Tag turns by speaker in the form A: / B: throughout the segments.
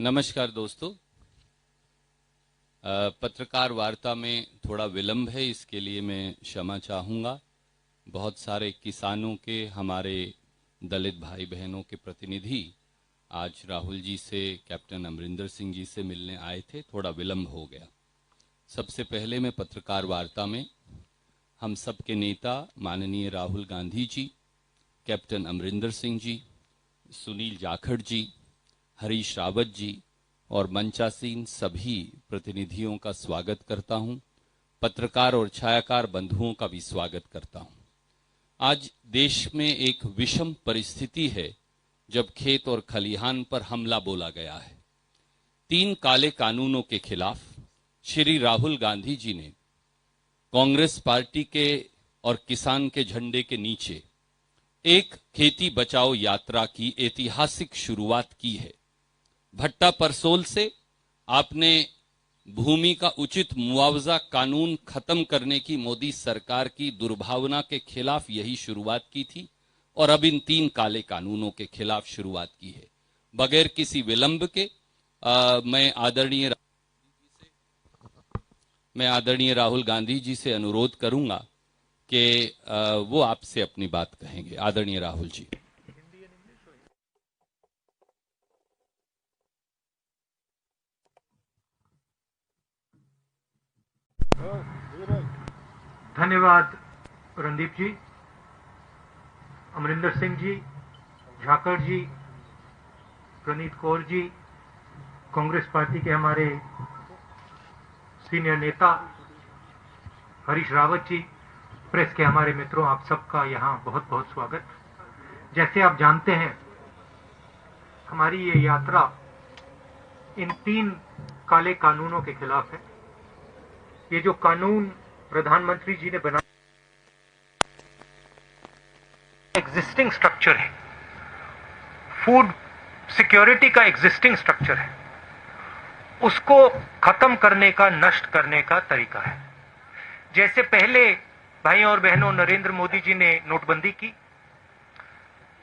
A: नमस्कार दोस्तों। पत्रकार वार्ता में थोड़ा विलंब है, इसके लिए मैं क्षमा चाहूँगा। बहुत सारे किसानों के, हमारे दलित भाई बहनों के प्रतिनिधि आज राहुल जी से, कैप्टन अमरिंदर सिंह जी से मिलने आए थे, थोड़ा विलंब हो गया। सबसे पहले मैं पत्रकार वार्ता में हम सब के नेता माननीय राहुल गांधी जी, कैप्टन अमरिंदर सिंह जी, सुनील जाखड़ जी, हरीश रावत जी और मंचासीन सभी प्रतिनिधियों का स्वागत करता हूं। पत्रकार और छायाकार बंधुओं का भी स्वागत करता हूं। आज देश में एक विषम परिस्थिति है जब खेत और खलिहान पर हमला बोला गया है। 3 काले कानूनों के खिलाफ श्री राहुल गांधी जी ने कांग्रेस पार्टी के और किसान के झंडे के नीचे एक खेती बचाओ यात्रा की ऐतिहासिक शुरुआत की है। भट्टा परसोल से आपने भूमि का उचित मुआवजा कानून खत्म करने की मोदी सरकार की दुर्भावना के खिलाफ यही शुरुआत की थी और अब इन 3 काले कानूनों के खिलाफ शुरुआत की है। बगैर किसी विलंब के मैं आदरणीय राहुल गांधी जी से अनुरोध करूंगा कि वो आपसे अपनी बात कहेंगे। आदरणीय राहुल जी।
B: धन्यवाद रणदीप जी, अमरिंदर सिंह जी, झाकड़ जी, प्रनीत कौर जी, कांग्रेस पार्टी के हमारे सीनियर नेता हरीश रावत जी, प्रेस के हमारे मित्रों, आप सबका यहाँ बहुत बहुत स्वागत। जैसे आप जानते हैं, हमारी ये यात्रा इन 3 काले कानूनों के खिलाफ है। ये जो कानून प्रधानमंत्री जी ने बनाया, एग्जिस्टिंग स्ट्रक्चर है, फूड सिक्योरिटी का एग्जिस्टिंग स्ट्रक्चर है, उसको खत्म करने का, नष्ट करने का तरीका है। जैसे पहले भाई और बहनों नरेंद्र मोदी जी ने नोटबंदी की,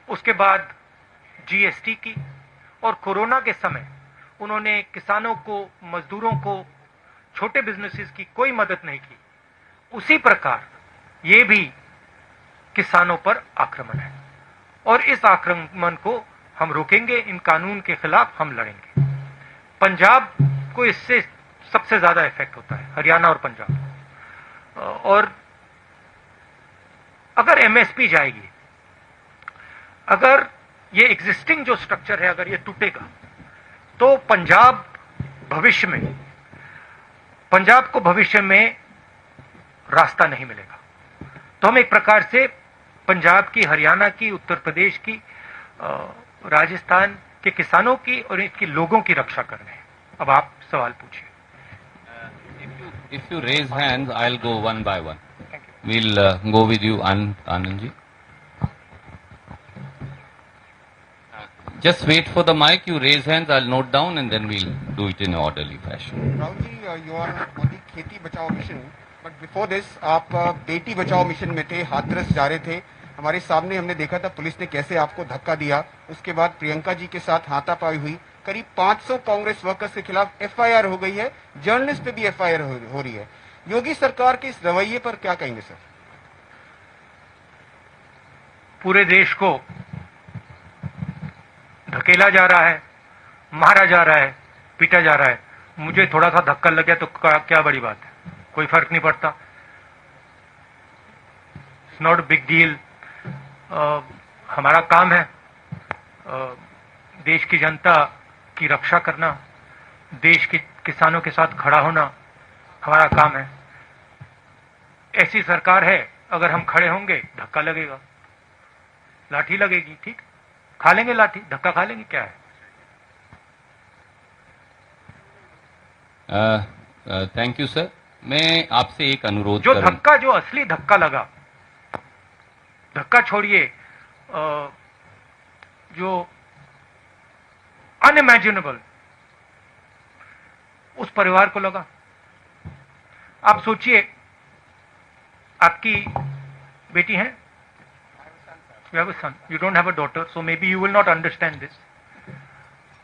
B: उसके बाद जीएसटी की, और कोरोना के समय उन्होंने किसानों को, मजदूरों को, छोटे बिजनेसेस की कोई मदद नहीं की, उसी प्रकार ये भी किसानों पर आक्रमण है और इस आक्रमण को हम रोकेंगे। इन कानून के खिलाफ हम लड़ेंगे। पंजाब को इससे सबसे ज्यादा इफेक्ट होता है, हरियाणा और पंजाब। और अगर एमएसपी जाएगी, अगर ये एग्जिस्टिंग जो स्ट्रक्चर है अगर ये टूटेगा, तो पंजाब को भविष्य में रास्ता नहीं मिलेगा। तो हम एक प्रकार से पंजाब की, हरियाणा की, उत्तर प्रदेश की, राजस्थान के किसानों की और इसके लोगों की रक्षा कर रहे हैं। अब आप सवाल पूछिए।
A: If you raise hands, I'll go one by one. We'll go with you, Anand ji. Just wait for the mic. You raise hands, I'll note down, and then we'll do it in an orderly fashion.
C: Rahul ji, you are on the खेती बचाओ mission, but before this आप Beti Bachao mission में थे, हाथरस जा रहे थे। हमारे सामने हमने देखा था पुलिस ने कैसे आपको धक्का दिया। उसके बाद प्रियंका जी के साथ हाथापाई हुई। करीब 500 कांग्रेस वर्कर्स के खिलाफ एफआईआर हो गई है, जर्नलिस्ट पे भी एफआईआर हो रही है। योगी सरकार के इस रवैये पर क्या कहेंगे सर?
B: पूरे देश को धकेला जा रहा है, मारा जा रहा है, पीटा जा रहा है। मुझे थोड़ा सा धक्का लग गया तो क्या बड़ी बात है, कोई फर्क नहीं पड़ता। It's not big deal. हमारा काम है देश की जनता की रक्षा करना, देश के किसानों के साथ खड़ा होना हमारा काम है। ऐसी सरकार है, अगर हम खड़े होंगे धक्का लगेगा, लाठी लगेगी, ठीक, खा लेंगे लाठी, धक्का खा लेंगे, क्या है।
A: Thank you sir. मैं आपसे एक अनुरोध
B: जो धक्का, जो असली धक्का लगा, धक्का छोड़िए, जो अनइमेजिनेबल उस परिवार को लगा। आप सोचिए, आपकी बेटी है, you have a son, you don't have a daughter, so maybe you will not understand this.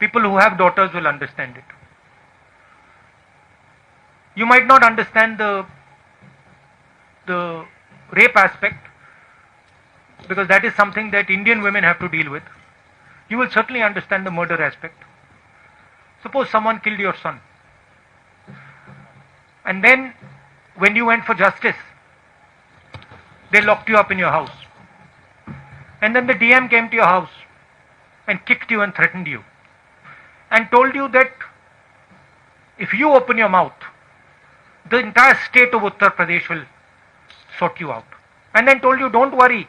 B: People who have daughters will understand it. You might not understand the rape aspect, because that is something that Indian women have to deal with. You will certainly understand the murder aspect. Suppose someone killed your son, and then when you went for justice, they locked you up in your house, and then the DM came to your house and kicked you and threatened you and told you that if you open your mouth, the entire state of Uttar Pradesh will sort you out, and then told you, don't worry,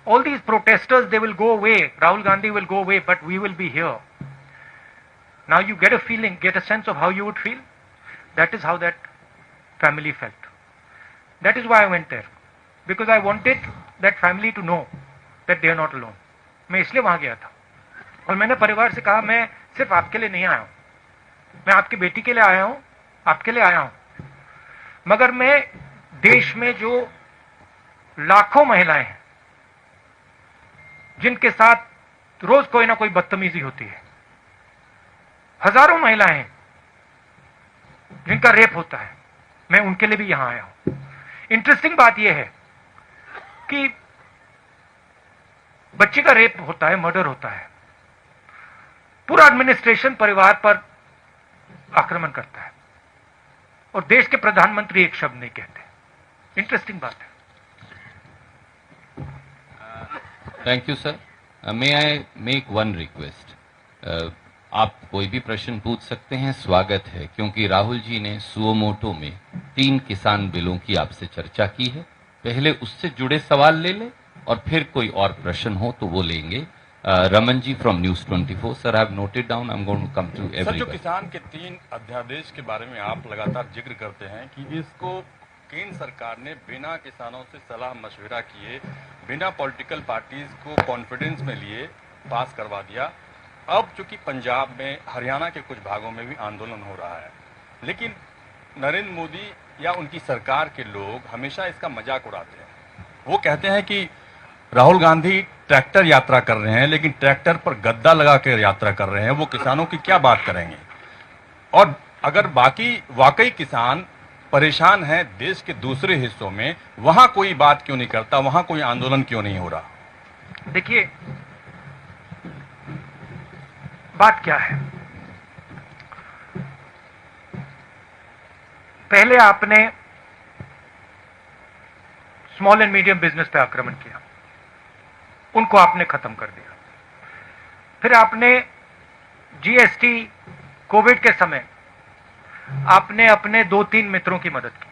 B: all these protesters, they will go away, Rahul Gandhi will go away, but we will be here. Now you get a feeling, get a sense of how you would feel. That is how that family felt. That is why I went there, because I wanted that family to know that they are not alone. मैं इसलिए वहां गया था, और मैंने परिवार से कहा, मैं सिर्फ आपके लिए नहीं आया हूं, मैं आपकी बेटी के लिए आया हूं, आपके लिए आया हूं, मगर मैं देश में जो लाखों महिलाएं हैं जिनके साथ रोज कोई ना कोई बदतमीजी होती है, हजारों महिलाएं हैं जिनका रेप होता है, मैं उनके लिए भी यहां आया हूं। इंटरेस्टिंग बात यह है कि बच्ची का रेप होता है, मर्डर होता है, पूरा एडमिनिस्ट्रेशन परिवार पर आक्रमण करता है, और देश के प्रधानमंत्री एक शब्द नहीं कहते। इंटरेस्टिंग बात है।
A: Thank you sir. May I make one request, आप कोई भी प्रश्न पूछ सकते हैं, स्वागत है, क्योंकि राहुल जी ने सुओमोटो में 3 किसान बिलों की आपसे चर्चा की है। पहले उससे जुड़े सवाल ले लें और फिर कोई और प्रश्न हो तो वो लेंगे। Raman ji from news 24। Sir, I have noted down, I am going to come to every.
D: Sir, जो किसान के 3 अध्यादेश के बारे में आप लगातार जिक्र करते हैं कि इसको केंद्र सरकार ने बिना किसानों से सलाह मशविरा किए, बिना पॉलिटिकल पार्टीज को कॉन्फिडेंस में लिए पास करवा दिया। अब चूंकि पंजाब में, हरियाणा के कुछ भागों में भी आंदोलन हो रहा है, लेकिन नरेंद्र मोदी या उनकी सरकार के लोग हमेशा इसका मजाक उड़ाते हैं। वो कहते हैं कि राहुल गांधी ट्रैक्टर यात्रा कर रहे हैं, लेकिन ट्रैक्टर पर गद्दा लगा कर यात्रा कर रहे हैं। वो किसानों की क्या बात करेंगे? और अगर वाकई किसान परेशान हैं देश के दूसरे हिस्सों में, वहां कोई बात क्यों नहीं करता, वहां कोई आंदोलन क्यों नहीं हो रहा?
B: देखिए, बात क्या है, पहले आपने स्मॉल एंड मीडियम बिजनेस पे आक्रमण किया, उनको आपने खत्म कर दिया। फिर आपने जीएसटी, कोविड के समय आपने अपने 2-3 मित्रों की मदद की,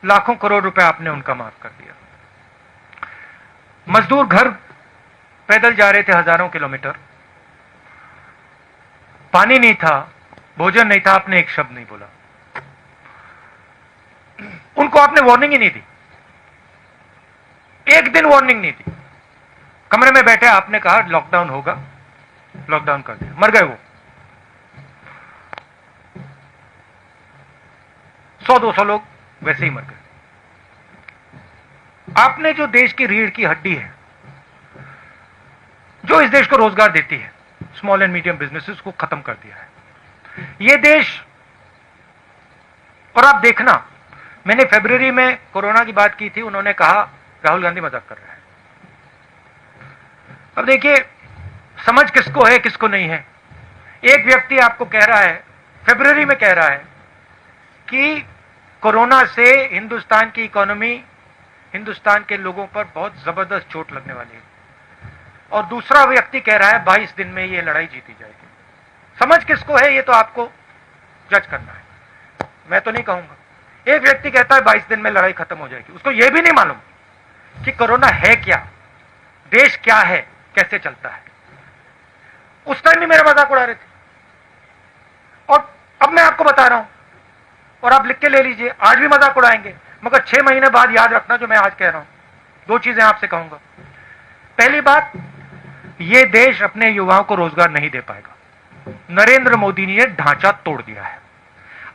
B: लाखों करोड़ रुपए आपने उनका माफ कर दिया। मजदूर घर पैदल जा रहे थे हजारों किलोमीटर, पानी नहीं था, भोजन नहीं था, आपने एक शब्द नहीं बोला, उनको आपने वार्निंग ही नहीं दी, एक दिन वार्निंग नहीं दी। कमरे में बैठे आपने कहा लॉकडाउन होगा, लॉकडाउन कर दिया, मर गए वो। 100-200 लोग वैसे ही मर गए। आपने जो देश की रीढ़ की हड्डी है, जो इस देश को रोजगार देती है, स्मॉल एंड मीडियम बिजनेसेस को खत्म कर दिया है ये देश। और आप देखना, मैंने फरवरी में कोरोना की बात की थी, उन्होंने कहा राहुल गांधी मजाक कर रहा है। अब देखिए, समझ किसको है किसको नहीं है। एक व्यक्ति आपको कह रहा है, फरवरी में कह रहा है कि कोरोना से हिंदुस्तान की इकोनॉमी, हिंदुस्तान के लोगों पर बहुत जबरदस्त चोट लगने वाली है, और दूसरा व्यक्ति कह रहा है 22 दिन में ये लड़ाई जीती जाएगी। समझ किसको है ये तो आपको जज करना है, मैं तो नहीं कहूंगा। एक व्यक्ति कहता है 22 दिन में लड़ाई खत्म हो जाएगी, उसको यह भी नहीं मालूम कि कोरोना है क्या, देश क्या है, कैसे चलता है। उस टाइम भी मेरा मजाक उड़ा रहे थे, और अब मैं आपको बता रहा हूं, और आप लिख के ले लीजिए, आज भी मजाक उड़ाएंगे, मगर 6 महीने बाद याद रखना जो मैं आज कह रहा हूं। 2 चीजें आपसे कहूंगा। पहली बात, यह देश अपने युवाओं को रोजगार नहीं दे पाएगा। नरेंद्र मोदी ने ढांचा तोड़ दिया है।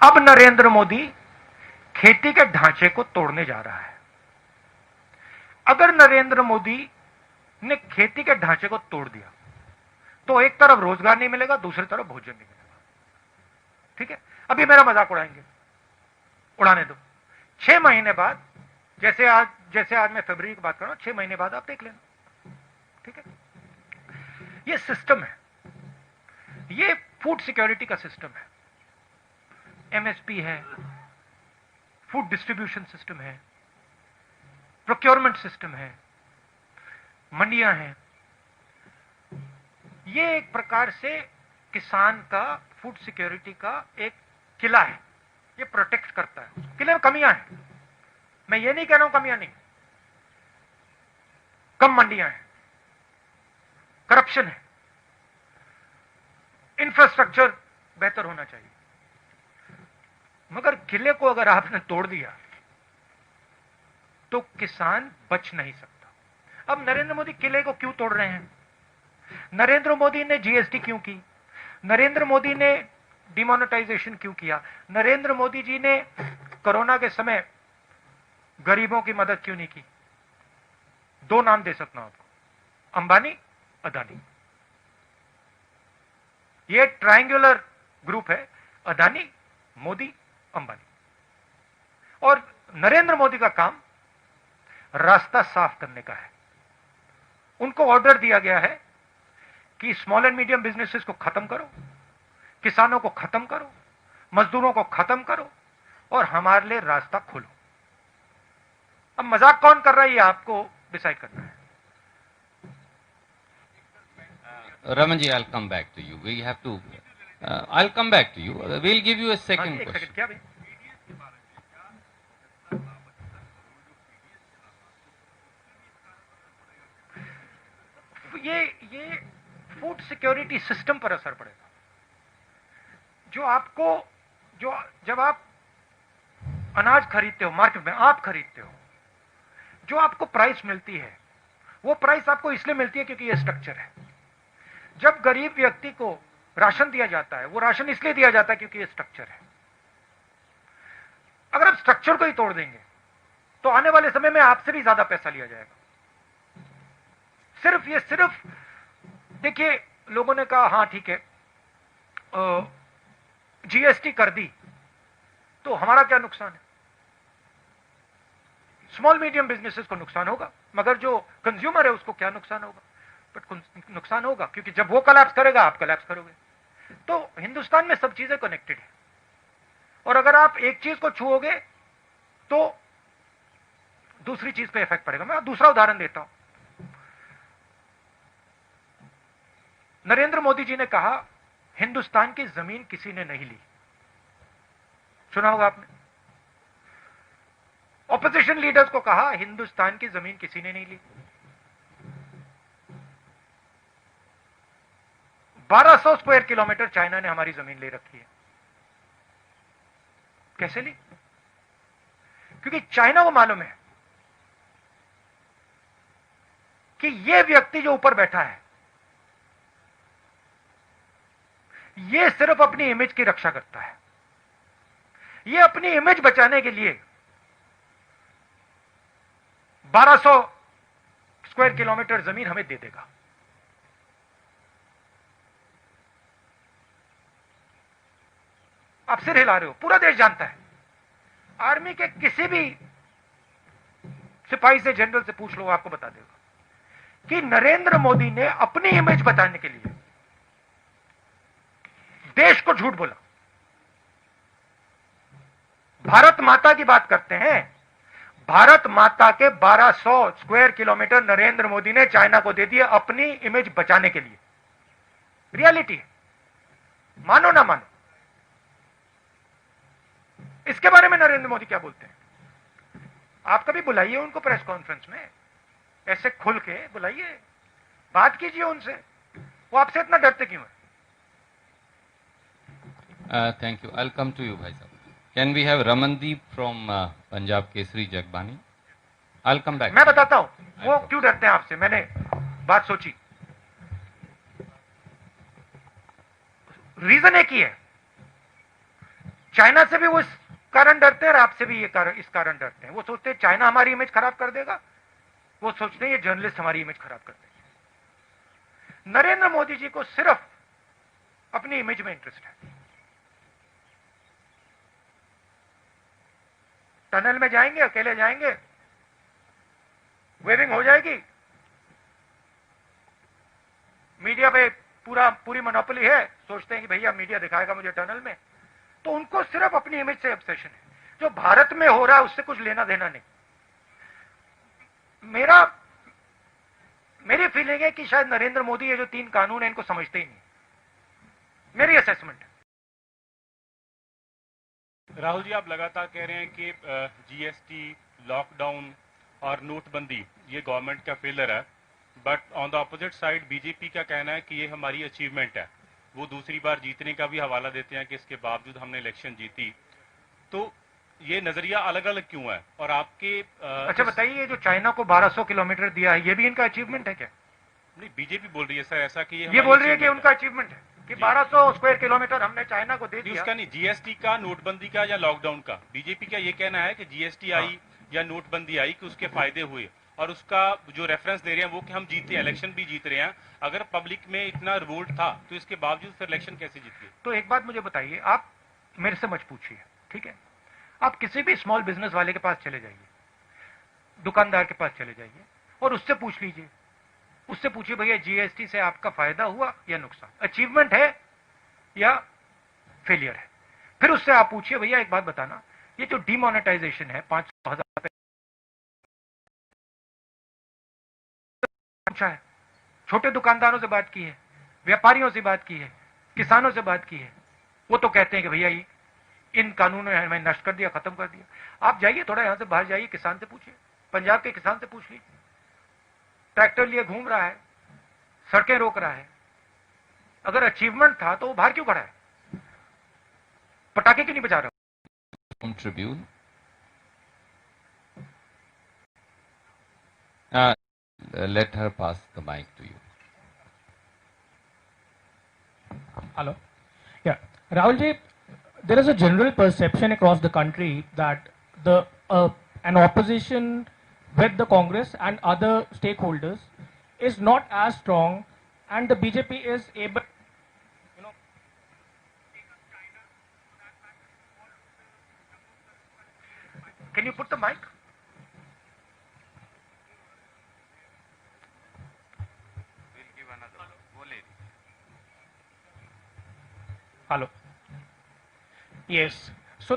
B: अब नरेंद्र मोदी खेती के ढांचे को तोड़ने जा रहा है। अगर नरेंद्र मोदी ने खेती के ढांचे को तोड़ दिया तो एक तरफ रोजगार नहीं मिलेगा, दूसरी तरफ भोजन नहीं मिलेगा। ठीक है, अभी मेरा मजाक उड़ाएंगे, उड़ाने दो। 6 महीने बाद, जैसे आज मैं फरवरी की बात कर रहा हूं, 6 महीने बाद आप देख लेना। ठीक है, ये सिस्टम है, ये फूड सिक्योरिटी का सिस्टम है। एमएसपी है, फूड डिस्ट्रीब्यूशन सिस्टम है, प्रोक्योरमेंट सिस्टम है, मंडियां हैं। ये एक प्रकार से किसान का फूड सिक्योरिटी का एक किला है, ये प्रोटेक्ट करता है। किले में कमियां हैं, मैं ये नहीं कह रहा हूं कमियां नहीं, कम मंडियां हैं, करप्शन है, इंफ्रास्ट्रक्चर बेहतर होना चाहिए, मगर किले को अगर आपने तोड़ दिया तो किसान बच नहीं सकता। अब नरेंद्र मोदी किले को क्यों तोड़ रहे हैं? नरेंद्र मोदी ने जीएसटी क्यों की? नरेंद्र मोदी ने डिमोनेटाइजेशन क्यों किया? नरेंद्र मोदी जी ने कोरोना के समय गरीबों की मदद क्यों नहीं की? 2 नाम दे सकता हूं आपको, अंबानी, अदानी। ये ट्रायंगुलर ग्रुप है, अदानी, मोदी, अंबानी। और नरेंद्र मोदी का काम रास्ता साफ करने का है। उनको ऑर्डर दिया गया है कि स्मॉल एंड मीडियम बिजनेसेस को खत्म करो, किसानों को खत्म करो, मजदूरों को खत्म करो और हमारे लिए रास्ता खोलो। अब मजाक कौन कर रहा है ये आपको डिसाइड करना है।
A: Raman ji, I'll come back to you. We have to. I'll come back to you. We'll give you a second
B: एक
A: question.
B: सेकंड, क्या भाई? ये फूड सिक्योरिटी सिस्टम पर असर पड़ेगा। जब आप अनाज खरीदते हो मार्केट में, आप खरीदते हो, जो आपको प्राइस मिलती है वो प्राइस आपको इसलिए मिलती है क्योंकि ये स्ट्रक्चर है। जब गरीब व्यक्ति को राशन दिया जाता है, वो राशन इसलिए दिया जाता है क्योंकि ये स्ट्रक्चर है। अगर आप स्ट्रक्चर को ही तोड़ देंगे तो आने वाले समय में आपसे भी ज्यादा पैसा लिया जाएगा। सिर्फ देखिए, लोगों ने कहा हां ठीक है, जीएसटी कर दी तो हमारा क्या नुकसान है? स्मॉल मीडियम बिजनेसेस को नुकसान होगा, मगर जो कंज्यूमर है उसको क्या नुकसान होगा? बट नुकसान होगा, क्योंकि जब वो कोलैप्स करेगा आप कोलैप्स करोगे। तो हिंदुस्तान में सब चीजें कनेक्टेड है, और अगर आप एक चीज को छूओगे तो दूसरी चीज पे इफेक्ट पड़ेगा। मैं दूसरा उदाहरण देता हूं। नरेंद्र मोदी जी ने कहा हिंदुस्तान की जमीन किसी ने नहीं ली, सुना होगा आपने। ऑपोजिशन लीडर्स को कहा हिंदुस्तान की जमीन किसी ने नहीं ली। 1200 स्क्वायर किलोमीटर चाइना ने हमारी जमीन ले रखी है। कैसे ली? क्योंकि चाइना को मालूम है कि यह व्यक्ति जो ऊपर बैठा है ये सिर्फ अपनी इमेज की रक्षा करता है। ये अपनी इमेज बचाने के लिए 1200 स्क्वायर किलोमीटर जमीन हमें दे देगा। आप सिर हिला रहे हो, पूरा देश जानता है। आर्मी के किसी भी सिपाही से, जनरल से पूछ लो, आपको बता देगा कि नरेंद्र मोदी ने अपनी इमेज बचाने के लिए देश को झूठ बोला। भारत माता की बात करते हैं, भारत माता के 1200 स्क्वायर किलोमीटर नरेंद्र मोदी ने चाइना को दे दिए अपनी इमेज बचाने के लिए। रियलिटी है, मानो ना मानो। इसके बारे में नरेंद्र मोदी क्या बोलते हैं? आप कभी बुलाइए उनको प्रेस कॉन्फ्रेंस में, ऐसे खुल के बुलाइए, बात कीजिए उनसे। वो आपसे इतना डरते क्यों है?
A: Thank you. I'll come to you, Bhai Sahab. Can we have Ramandeep from Punjab Kesari Jagbani? I'll come back.
B: मैं बताता हूं वो क्यों डरते हैं आपसे। मैंने बात सोची, रीजन एक ही है। चाइना से भी वो इस कारण डरते हैं और आपसे भी इस कारण डरते हैं। वो सोचते हैं चाइना हमारी इमेज खराब कर देगा, वो सोचते हैं ये जर्नलिस्ट हमारी इमेज खराब कर देंगे। नरेंद्र मोदी जी को सिर्फ अपनी इमेज में इंटरेस्ट है। टनल में जाएंगे, अकेले जाएंगे, वेविंग हो जाएगी, मीडिया पे पूरी मोनोपोली है, सोचते हैं कि भैया मीडिया दिखाएगा मुझे टनल में, तो उनको सिर्फ अपनी इमेज से ऑब्सेशन है। जो भारत में हो रहा है उससे कुछ लेना देना नहीं। मेरी फीलिंग है कि शायद नरेंद्र मोदी ये जो 3 कानून है इनको समझते ही नहीं, मेरी असेसमेंट है।
E: राहुल जी, आप लगातार कह रहे हैं कि जीएसटी, लॉकडाउन और नोटबंदी ये गवर्नमेंट का फेलियर है, but on the opposite side BJP का कहना है कि ये हमारी अचीवमेंट है। वो दूसरी बार जीतने का भी हवाला देते हैं कि इसके बावजूद हमने इलेक्शन जीती। तो ये नजरिया अलग अलग क्यों है? और आपके
B: अच्छा बताइए, ये जो चाइना को 1200 किलोमीटर दिया है, ये भी इनका अचीवमेंट है क्या?
E: नहीं, बीजेपी बोल रही है सर ऐसा कि
B: ये बोल रही है कि उनका अचीवमेंट है कि 1200 स्क्वायर किलोमीटर हमने चाइना को दे दिया।
E: उसका नहीं, जीएसटी का, नोटबंदी का या लॉकडाउन का, बीजेपी का ये कहना है कि जीएसटी आई या नोटबंदी आई कि उसके फायदे हुए, और उसका जो रेफरेंस दे रहे हैं वो कि हम जीते, इलेक्शन भी जीत रहे हैं। अगर पब्लिक में इतना रिवोल्ट था तो इसके बावजूद फिर इलेक्शन कैसे जीत गए?
B: तो एक बात मुझे बताइए, आप मेरे से मत पूछिए, ठीक है? आप किसी भी स्मॉल बिजनेस वाले के पास चले जाइए, दुकानदार के पास चले जाइए और उससे पूछ लीजिए, उससे पूछिए भैया जीएसटी से आपका फायदा हुआ या नुकसान, अचीवमेंट है या फेलियर है। फिर उससे आप पूछिए भैया एक बात बताना, ये जो डिमोनेटाइजेशन है 500,000 पूछा है, छोटे दुकानदारों से बात की है, व्यापारियों से बात की है, किसानों से बात की है, वो तो कहते हैं कि भैया इन कानूनों ने हमें नष्ट कर दिया, खत्म कर दिया। आप जाइए, थोड़ा यहां से बाहर जाइए, किसान से पूछिए, पंजाब के किसान से पूछ लीजिए, ट्रैक्टर लिए घूम रहा है, सड़कें रोक रहा है, अगर अचीवमेंट था तो वो बाहर क्यों खड़ा है, पटाखे क्यों नहीं बजा रहा?
A: Tribune let her pass the mic to you.
F: Hello. Yeah. Rahul ji, there is a general perception across the country that an opposition with the Congress and other stakeholders is not as strong, and the BJP is able,
B: Can you put the mic?
F: Hello. Yes. So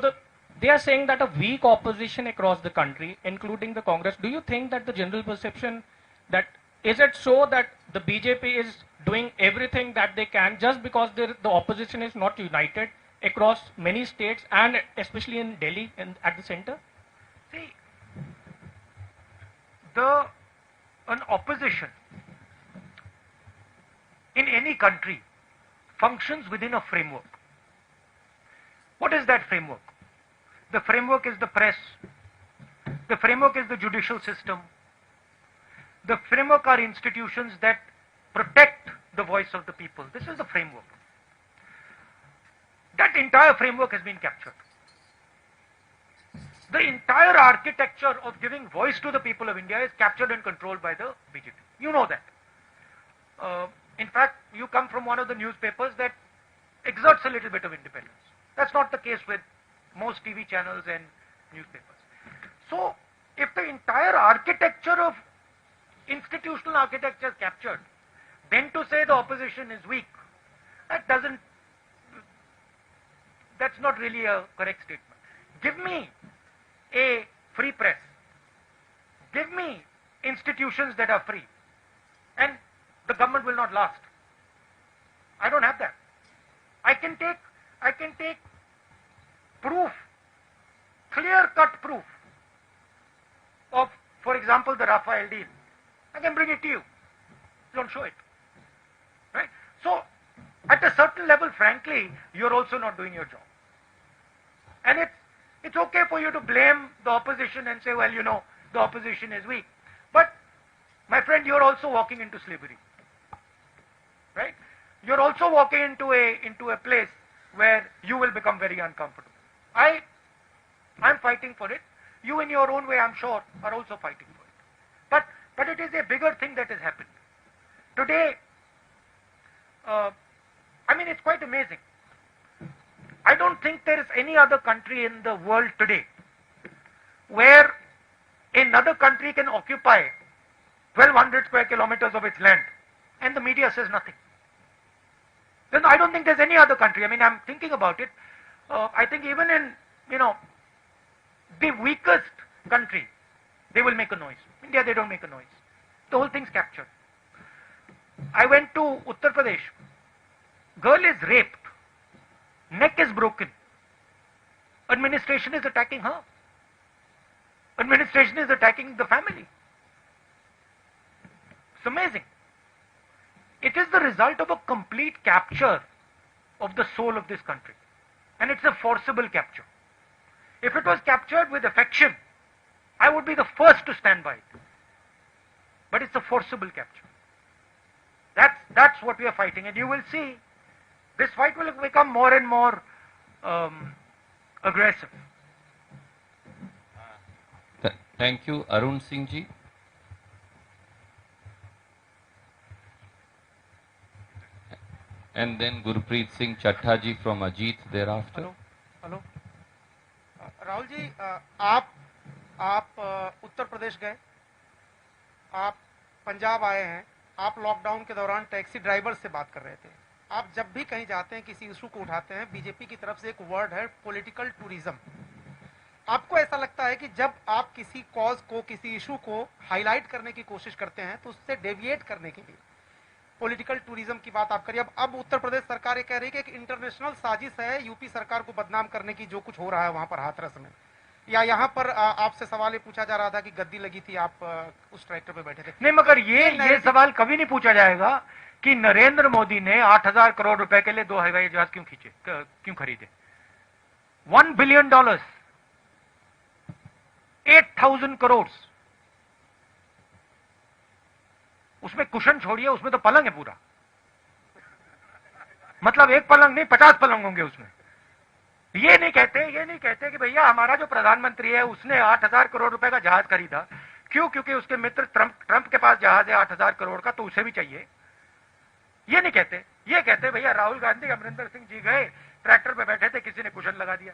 F: they are saying that a weak opposition across the country, including the Congress. Do you think that the general perception that is it so that the BJP is doing everything that they can just because the opposition is not united across many states and especially in Delhi and at the center?
B: See, an opposition in any country functions within a framework. What is that framework? The framework is the press. The framework is the judicial system. The framework are institutions that protect the voice of the people. This is the framework. That entire framework has been captured. The entire architecture of giving voice to the people of India is captured and controlled by the BJP. You know that. In fact, you come from one of the newspapers that exerts a little bit of independence. That's not the case with most TV channels and newspapers. So, if the entire architecture of institutional architecture is captured, then to say the opposition is weak, that's not really a correct statement. Give me a free press. Give me institutions that are free, and the government will not last. I don't have that. I can take proof, clear-cut proof of, for example, the Rafael deal. I can bring it to you. Don't show it. Right? So, at a certain level, frankly, you're also not doing your job. And it's okay for you to blame the opposition and say, well, you know, the opposition is weak. But, my friend, you're also walking into slavery. Right? You're also walking into a place where you will become very uncomfortable. I'm fighting for it. You in your own way, I'm sure, are also fighting for it. But it is a bigger thing that has happened. Today, I mean, it's quite amazing. I don't think there is any other country in the world today where another country can occupy 1200 square kilometers of its land and the media says nothing. Then I don't think there's any other country. I mean, I'm thinking about it. I think even in, the weakest country, they will make a noise. India, they don't make a noise. The whole thing's captured. I went to Uttar Pradesh. Girl is raped. Neck is broken. Administration is attacking her. Administration is attacking the family. It's amazing. It is the result of a complete capture of the soul of this country. And it's a forcible capture. If it was captured with affection, I would be the first to stand by it. But it's a forcible capture. That's what we are fighting. And you will see, this fight will become more and more aggressive.
A: Thank you, Arun Singh ji. And then Gurpreet Singh Chattha ji from Ajit thereafter.
C: Hello Rahul ji, आप उत्तर प्रदेश गए, आप पंजाब आए हैं, आप lockdown के दौरान taxi driver से बात कर रहे थे। आप जब भी कहीं जाते हैं, किसी इशू को उठाते हैं, बीजेपी की तरफ से एक वर्ड है पॉलिटिकल टूरिज्म। आपको ऐसा लगता है कि जब आप किसी कॉज को, किसी इशू को हाईलाइट करने की कोशिश करते हैं तो उससे डेविएट करने के लिए पॉलिटिकल टूरिज्म की बात आप करिए। अब उत्तर प्रदेश सरकार ये कह रही है कि एक इंटरनेशनल साजिश है यूपी सरकार को बदनाम करने की, जो कुछ हो रहा है वहां पर हाथरस में। या यहाँ पर आपसे सवाल ये पूछा जा रहा था कि गद्दी लगी थी, आप उस ट्रैक्टर पे बैठे थे।
B: नहीं, मगर ये सवाल कभी नहीं पूछा जाएगा कि नरेंद्र मोदी ने 8,000 करोड़ रुपए के लिए 2 हवाई जहाज क्यों खरीदे। $1 बिलियन, 8,000 करोड़, उसमें कुशन छोड़िए, उसमें तो पलंग है पूरा। मतलब एक पलंग नहीं, 50 पलंग होंगे उसमें। ये नहीं कहते कि भैया हमारा जो प्रधानमंत्री है उसने 8,000 करोड़ रुपए का जहाज खरीदा। क्यों? क्योंकि उसके मित्र ट्रंप के पास जहाज है 8,000 करोड़ का, तो उसे भी चाहिए। ये नहीं कहते। ये कहते भैया राहुल गांधी, अमरिंदर सिंह जी गए, ट्रैक्टर पे बैठे थे, किसी ने कुशन लगा दिया।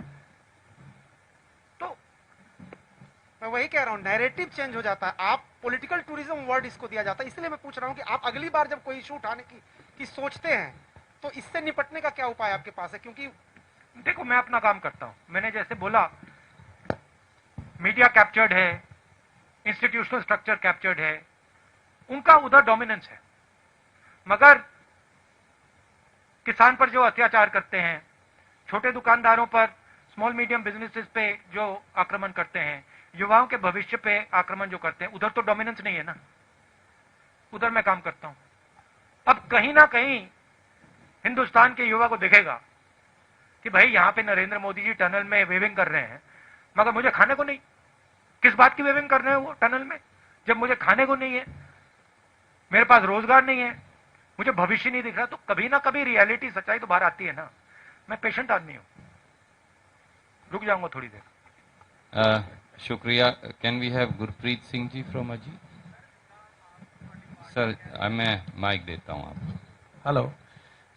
B: तो
C: मैं वही कह रहा हूं, नैरेटिव चेंज हो जाता है। आप पॉलिटिकल टूरिज्म वर्ड इसको दिया जाता है। इसलिए मैं पूछ रहा हूं कि आप अगली बार जब कोई इशू उठाने की सोचते हैं तो इससे निपटने का क्या उपाय आपके पास है? क्योंकि
B: देखो, मैं अपना काम करता हूं। मैंने जैसे बोला, मीडिया कैप्चर्ड है, इंस्टीट्यूशनल स्ट्रक्चर कैप्चर्ड है, उनका उधर डोमिनेंस है। मगर किसान पर जो अत्याचार करते हैं, छोटे दुकानदारों पर, स्मॉल मीडियम बिजनेसेस पे जो आक्रमण करते हैं, युवाओं के भविष्य पे आक्रमण जो करते हैं, उधर तो डोमिनेंस नहीं है ना। उधर मैं काम करता हूं। अब कहीं ना कहीं हिंदुस्तान के युवा को दिखेगा कि भाई यहां पे नरेंद्र मोदी जी टनल में वेविंग कर रहे हैं, मगर मुझे खाने को नहीं। किस बात की वेविंग कर रहे हैं वो टनल में, जब मुझे खाने को नहीं है, मेरे पास रोजगार नहीं है, मुझे भविष्य नहीं दिख रहा। तो कभी ना कभी रियलिटी, सच्चाई तो बाहर आती है ना। मैं पेशेंट आदमी हूं, रुक जाऊंगा थोड़ी देर।
A: शुक्रिया। Can we have Gurpreet Singh ji from Ajit? Sir, मैं माइक देता हूं आपको।
G: हेलो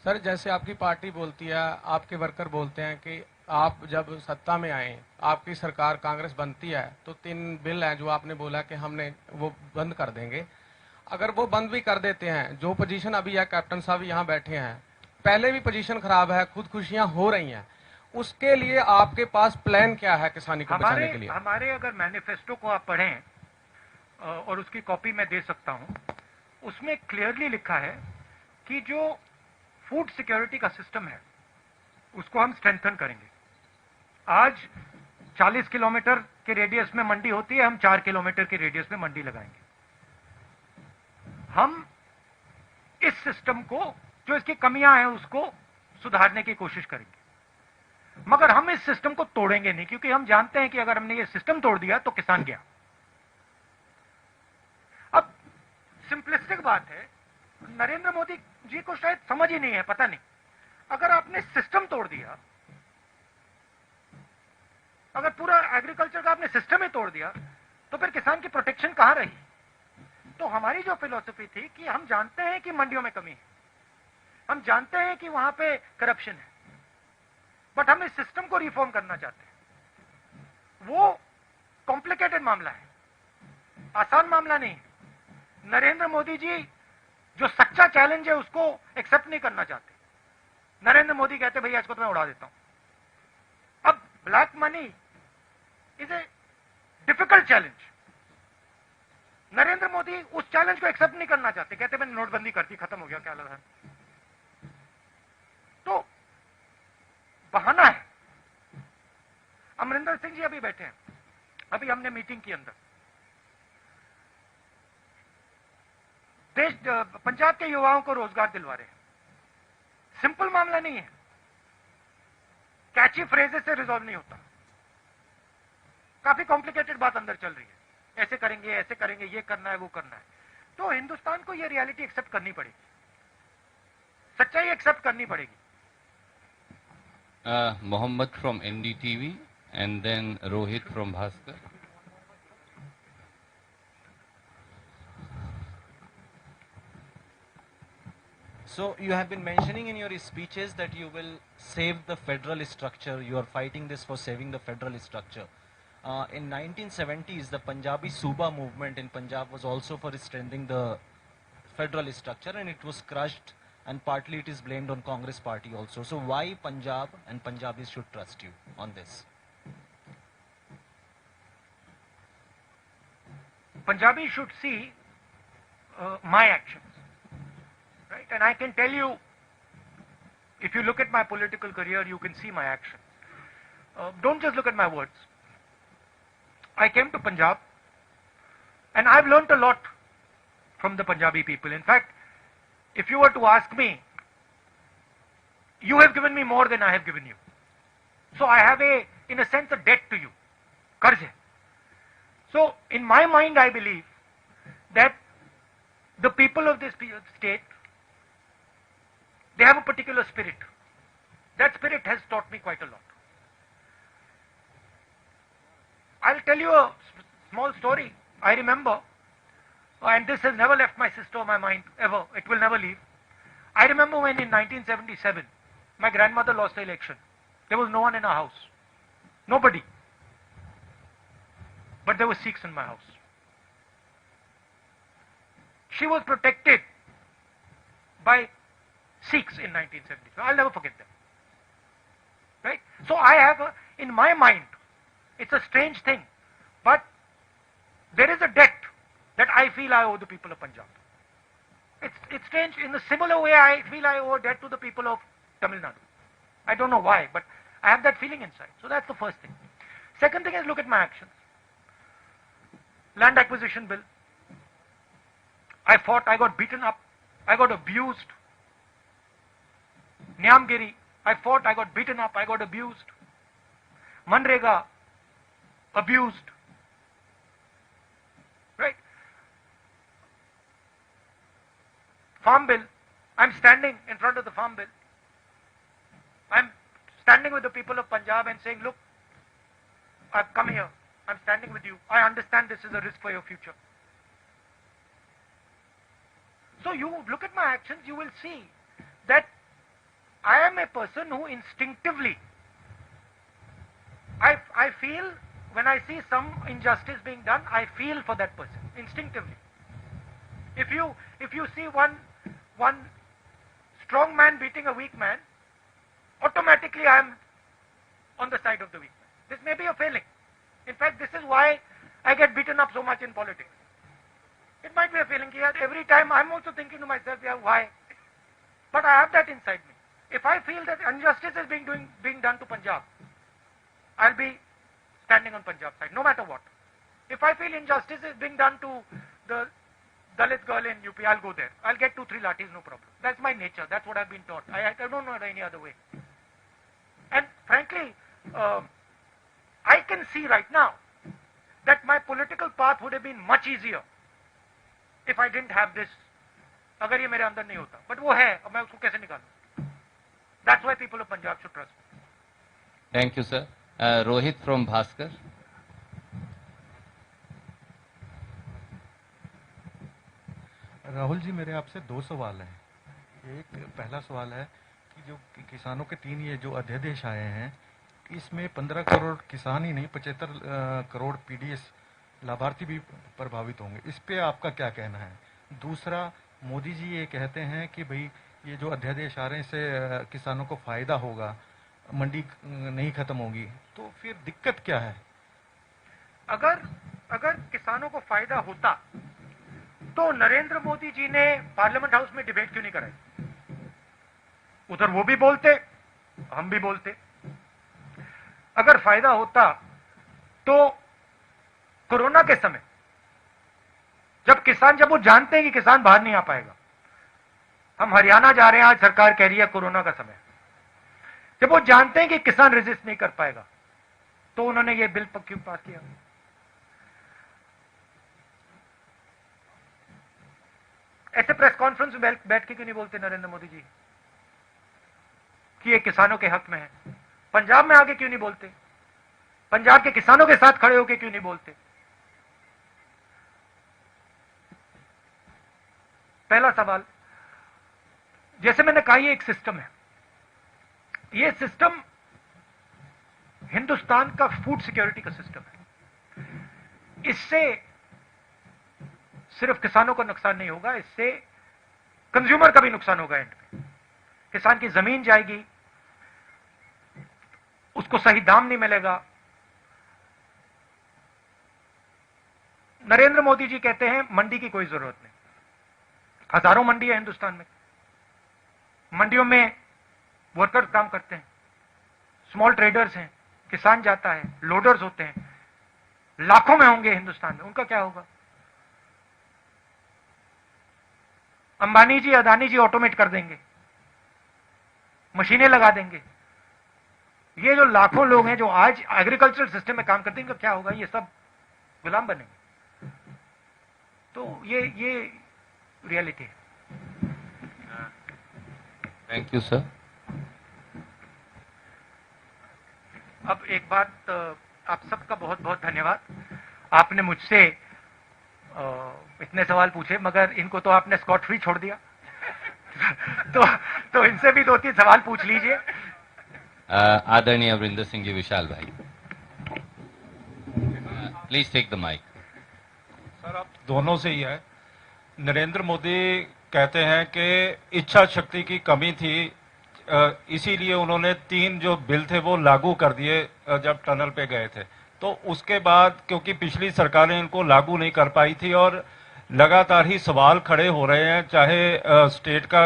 G: सर, जैसे आपकी पार्टी बोलती है, आपके वर्कर बोलते हैं कि आप जब सत्ता में आए, आपकी सरकार कांग्रेस बनती है तो 3 बिल हैं जो आपने बोला कि हमने वो बंद कर देंगे। अगर वो बंद भी कर देते हैं, जो पोजीशन अभी है, कैप्टन साहब यहाँ बैठे हैं, पहले भी पोजीशन खराब है, खुदकुशियां हो रही हैं, उसके लिए आपके पास प्लान क्या है किसानी को बचाने के लिए?
B: हमारे अगर मैनिफेस्टो को आप पढ़ें, और उसकी कॉपी मैं दे सकता हूं, उसमें क्लियरली लिखा है कि जो फूड सिक्योरिटी का सिस्टम है उसको हम स्ट्रेंथन करेंगे। आज 40 किलोमीटर के रेडियस में मंडी होती है, हम 4 किलोमीटर के रेडियस में मंडी लगाएंगे। हम इस सिस्टम को, जो इसकी कमियां हैं, उसको सुधारने की कोशिश करेंगे। मगर हम इस सिस्टम को तोड़ेंगे नहीं, क्योंकि हम जानते हैं कि अगर हमने ये सिस्टम तोड़ दिया तो किसान गया। अब सिंपलिस्टिक बात है, नरेंद्र मोदी जी को शायद समझ ही नहीं है, पता नहीं। अगर आपने सिस्टम तोड़ दिया, अगर पूरा एग्रीकल्चर का आपने सिस्टम ही तोड़ दिया, तो फिर किसान की प्रोटेक्शन कहां रही? तो हमारी जो फिलॉसफी थी कि हम जानते हैं कि मंडियों में कमी है, हम जानते हैं कि वहां पे करप्शन है, बट हम इस सिस्टम को रिफॉर्म करना चाहते हैं। वो कॉम्प्लिकेटेड मामला है, आसान मामला नहीं है। नरेंद्र मोदी जी जो सच्चा चैलेंज है उसको एक्सेप्ट नहीं करना चाहते। नरेंद्र मोदी कहते भैया इसको तो मैं उड़ा देता हूं। अब black money is a difficult challenge. Narendra Modi उस चैलेंज को एक्सेप्ट नहीं करना चाहते, कहते मैंने नोटबंदी कर दी, खत्म हो गया, क्या लगा। तो बहाना है। अमरिंदर सिंह जी अभी बैठे हैं, अभी हमने मीटिंग की अंदर, देश पंजाब के युवाओं को रोजगार दिलवा रहे हैं। सिंपल मामला नहीं है, कैची फ्रेजेस से रिजॉल्व नहीं होता, काफी कॉम्प्लिकेटेड बात अंदर चल रही है। ऐसे करेंगे, ये करना है, वो करना है। तो हिंदुस्तान को ये रियलिटी एक्सेप्ट करनी पड़ेगी, सच्चाई एक्सेप्ट करनी पड़ेगी।
A: Mohammed from NDTV and then Rohit from Bhaskar.
H: So you have been mentioning in your speeches that you will save the federal structure. You are fighting this for saving the federal structure. In 1970s, the Punjabi Suba movement in Punjab was also for strengthening the federal structure, and it was crushed, and partly it is blamed on Congress party also. So why Punjab and Punjabis should trust you on this?
B: Punjabis should see my actions, right? And I can tell you, if you look at my political career, you can see my action. Don't just look at my words. I came to Punjab, and I've learnt a lot from the Punjabi people. In fact, if you were to ask me, you have given me more than I have given you. So I have in a sense, a debt to you. Qarz hai. So in my mind, I believe that the people of this state, they have a particular spirit. That spirit has taught me quite a lot. I'll tell you a small story. I remember, and this has never left my sister or my mind ever, it will never leave. I remember when in 1977, my grandmother lost the election. There was no one in our house. Nobody. But there were Sikhs in my house. She was protected by Sikhs in 1977. I'll never forget them. Right? So I have, in my mind, it's a strange thing, but there is a debt that I feel I owe the people of Punjab. It's strange. In a similar way, I feel I owe a debt to the people of Tamil Nadu. I don't know why, but I have that feeling inside. So that's the first thing. Second thing is, look at my actions. Land acquisition bill. I fought, I got beaten up, I got abused. Nyamgiri, I fought, I got beaten up, I got abused. Manrega, abused. Right? Farm bill, I'm standing in front of the farm bill. I'm standing with the people of Punjab and saying, look, I've come here, I'm standing with you. I understand this is a risk for your future. So you look at my actions, you will see that I am a person who instinctively, I feel, when I see some injustice being done, I feel for that person, instinctively. If you see one strong man beating a weak man, automatically I am on the side of the weak man. This may be a failing. In fact, this is why I get beaten up so much in politics. It might be a feeling here. Every time I'm also thinking to myself, yeah, why? But I have that inside me. If I feel that injustice is being done to Punjab, I'll be standing on Punjab side, no matter what. If I feel injustice is being done to the Dalit girl in UP, I'll go there. I'll get 2-3 lathis, no problem. That's my nature. That's what I've been taught. I don't know any other way. And frankly, I can see right now that my political path would have been much easier if I didn't have this. अगर ये मेरे अंदर नहीं होता, but वो है, अब मैं उसको कैसे निकालूं? That's why people of Punjab should trust me.
A: Thank you, sir. Rohit from Bhaskar.
I: Rahul ji, मेरे आपसे 2 सवाल हैं। एक पहला सवाल है कि जो किसानों के 3 ये जो अध्यादेश आए हैं, इसमें 15 करोड़ किसान ही नहीं 75 करोड़ पीडीएस लाभार्थी भी प्रभावित होंगे। इस पे आपका क्या कहना है? दूसरा, मोदी जी ये कहते हैं कि भाई ये जो अध्यादेश आ रहे हैं इससे किसानों को फायदा होगा, मंडी नहीं खत्म होगी, तो फिर दिक्कत क्या है?
B: अगर किसानों को फायदा होता तो नरेंद्र मोदी जी ने पार्लियामेंट हाउस में डिबेट क्यों नहीं कराई? उधर वो भी बोलते, हम भी बोलते। अगर फायदा होता तो कोरोना के समय जब वो जानते हैं कि किसान बाहर नहीं आ पाएगा, हम हरियाणा जा रहे हैं, आज सरकार कह रही है कोरोना का समय, जब वो जानते हैं कि किसान रेजिस्ट नहीं कर पाएगा, तो उन्होंने ये बिल क्यों पास किया? ऐसे प्रेस कॉन्फ्रेंस में बैठ के क्यों नहीं बोलते नरेंद्र मोदी जी कि ये किसानों के हक में है? पंजाब में आके क्यों नहीं बोलते? पंजाब के किसानों के साथ खड़े होकर क्यों नहीं बोलते? पहला सवाल, जैसे मैंने कहा, ये एक सिस्टम है। ये सिस्टम हिंदुस्तान का फूड सिक्योरिटी का सिस्टम है। इससे सिर्फ किसानों को नुकसान नहीं होगा, इससे कंज्यूमर का भी नुकसान होगा। एंड में किसान की जमीन जाएगी, उसको सही दाम नहीं मिलेगा। नरेंद्र मोदी जी कहते हैं मंडी की कोई जरूरत नहीं। हजारों मंडी है हिंदुस्तान में, मंडियों में वर्कर्स काम करते हैं, स्मॉल ट्रेडर्स हैं, किसान जाता है, लोडर्स होते हैं, लाखों में होंगे हिंदुस्तान में। उनका क्या होगा? अंबानी जी, अदानी जी ऑटोमेट कर देंगे, मशीनें लगा देंगे। ये जो लाखों लोग हैं जो आज एग्रीकल्चरल सिस्टम में काम करते हैं, इनका क्या होगा? ये सब गुलाम बनेंगे। तो ये रियलिटी है।
A: Thank you sir.
B: अब एक बात, आप सबका बहुत बहुत धन्यवाद। आपने मुझसे इतने सवाल पूछे, मगर इनको तो आपने स्कॉट फ्री छोड़ दिया। तो इनसे भी 2-3 सवाल पूछ लीजिए।
A: आदरणीय अमरिंदर सिंह जी, विशाल भाई, please take the mike.
I: Sir, आप दोनों से ही है। नरेंद्र मोदी कहते हैं कि इच्छा शक्ति की कमी थी, इसीलिए उन्होंने 3 जो बिल थे वो लागू कर दिए जब टनल पे गए थे। तो उसके बाद क्योंकि पिछली सरकारें इनको लागू नहीं कर पाई थी और लगातार ही सवाल खड़े हो रहे हैं, चाहे स्टेट का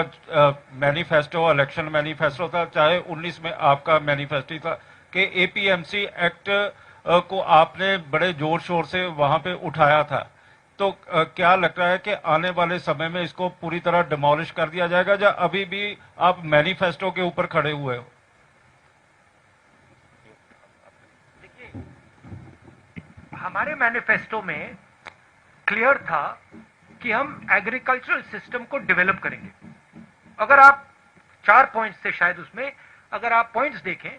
I: मैनिफेस्टो, इलेक्शन मैनिफेस्टो था, चाहे 19 में आपका मैनिफेस्टो था, कि एपीएमसी एक्ट को आपने बड़े जोर शोर से वहां पे उठाया था। तो क्या लगता है कि आने वाले समय में इसको पूरी तरह डिमोलिश कर दिया जाएगा, या अभी भी आप मैनिफेस्टो के ऊपर खड़े हुए हो?
B: देखिए, हमारे मैनिफेस्टो में क्लियर था कि हम एग्रीकल्चरल सिस्टम को डेवलप करेंगे। अगर आप 4 पॉइंट्स थे शायद, उसमें अगर आप पॉइंट्स देखें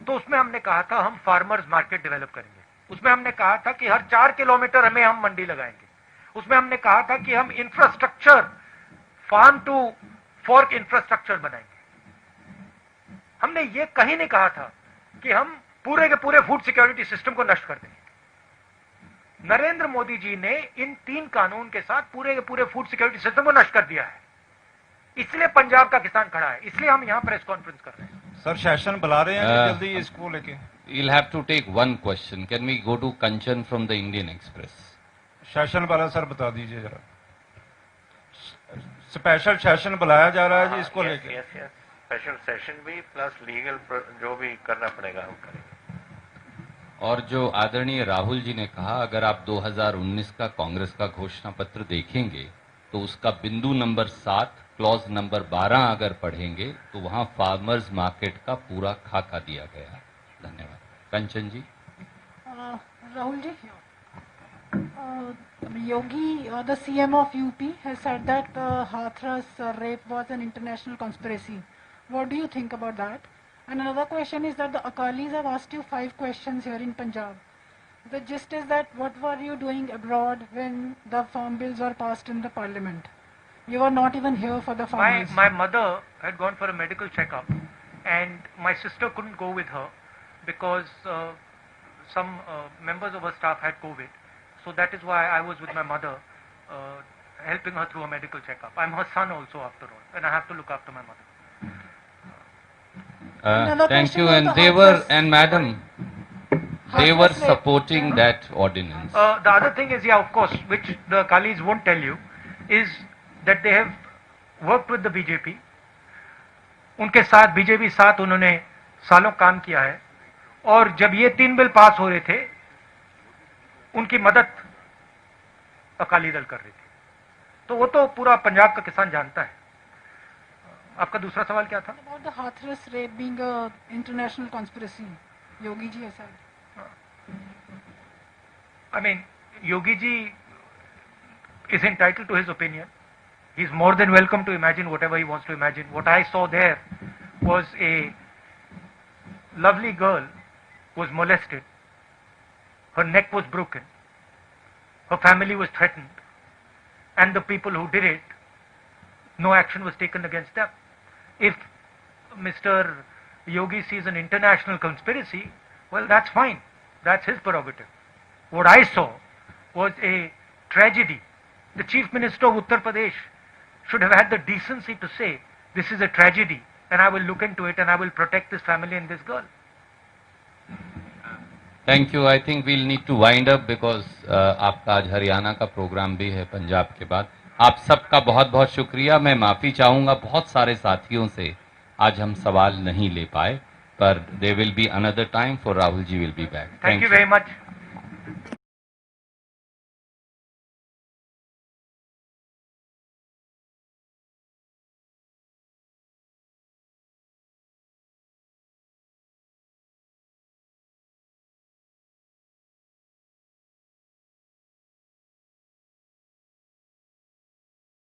B: तो उसमें हमने कहा था हम फार्मर्स मार्केट डेवलप करेंगे। उसमें हमने कहा था कि हर 4 किलोमीटर हमें हम मंडी लगाएंगे। उसमें हमने कहा था कि हम infrastructure, farm to fork infrastructure बनाएंगे। हमने ये कहीं नहीं कहा था कि हम पूरे के पूरे फूड सिक्योरिटी सिस्टम को नष्ट कर देंगे। नरेंद्र मोदी जी ने इन 3 कानून के साथ पूरे के पूरे फूड सिक्योरिटी सिस्टम को नष्ट कर दिया है। इसलिए पंजाब का किसान खड़ा है, इसलिए हम यहां प्रेस कॉन्फ्रेंस कर रहे हैं।
I: सर, सेशन बुला रहे हैं जल्दी इसको लेके।
A: You'll have to take one question. Can we go to Kanchan from the Indian Express?
I: Session वाला सर बता दीजिए जरा। स्पेशल सेशन बुलाया जा रहा है जी, इसको लेके।
J: स्पेशल सेशन भी प्लस लीगल जो भी करना पड़ेगा हम करेंगे।
A: और जो आदरणीय राहुल जी ने कहा, अगर आप 2019 का कांग्रेस का घोषणा पत्र देखेंगे तो उसका बिंदु नंबर 7 क्लॉज नंबर 12 अगर पढ़ेंगे तो वहां फार्मर्स मार्केट का पूरा खाका दिया गया। धन्यवाद। कंचन जी।
K: Rahul ji, Yogi, the CM of UP, has said that Hathras rape was an international conspiracy. What do you think about that? And another question is that the Akalis have asked you 5 questions here in Punjab. The gist is that what were you doing abroad when the farm bills were passed in the parliament? You were not even here for the farmers.
B: My mother had gone for a medical checkup, and my sister couldn't go with her because some members of her staff had COVID. So that is why I was with my mother, helping her through a medical checkup. I'm her son also, after all, and I have to look after my mother.
K: Another
A: Thank
K: question
A: you.
K: on
A: And
K: the
A: they were,
K: Hathras-
A: and madam, they were
K: Hathras rape.
A: supporting that ordinance.
B: The other thing is, yeah, of course, which the Akalis won't tell you, is that they have worked with the BJP. उनके साथ BJP साथ उन्होंने सालों काम किया है, और जब ये 3 बिल पास हो रहे थे, उनकी मदद अकाली दल कर रही थी. तो वो तो पूरा पंजाब का किसान जानता है. आपका दूसरा सवाल क्या था?
K: About the Hathras rape being a international conspiracy, Yogi ji has said.
B: I mean, Yogi ji is entitled to his opinion. He's more than welcome to imagine whatever he wants to imagine. What I saw there was a lovely girl who was molested. Her neck was broken. Her family was threatened. And the people who did it, no action was taken against them. If Mr. Yogi sees an international conspiracy, well, that's fine. That's his prerogative. What I saw was a tragedy. The Chief Minister of Uttar Pradesh should have had the decency to say, this is a tragedy, and I will look into it, and I will protect this family and this girl.
A: Thank you. I think we'll need to wind up because आपका आज हरियाणा का programme भी है पंजाब के बाद. आप सबका बहुत बहुत शुक्रिया. मैं माफ़ी चाहूँगा बहुत सारे साथियों से आज हम सवाल नहीं ले पाए, पर they will be another time for Rahul ji will be back.
B: Thank you very much.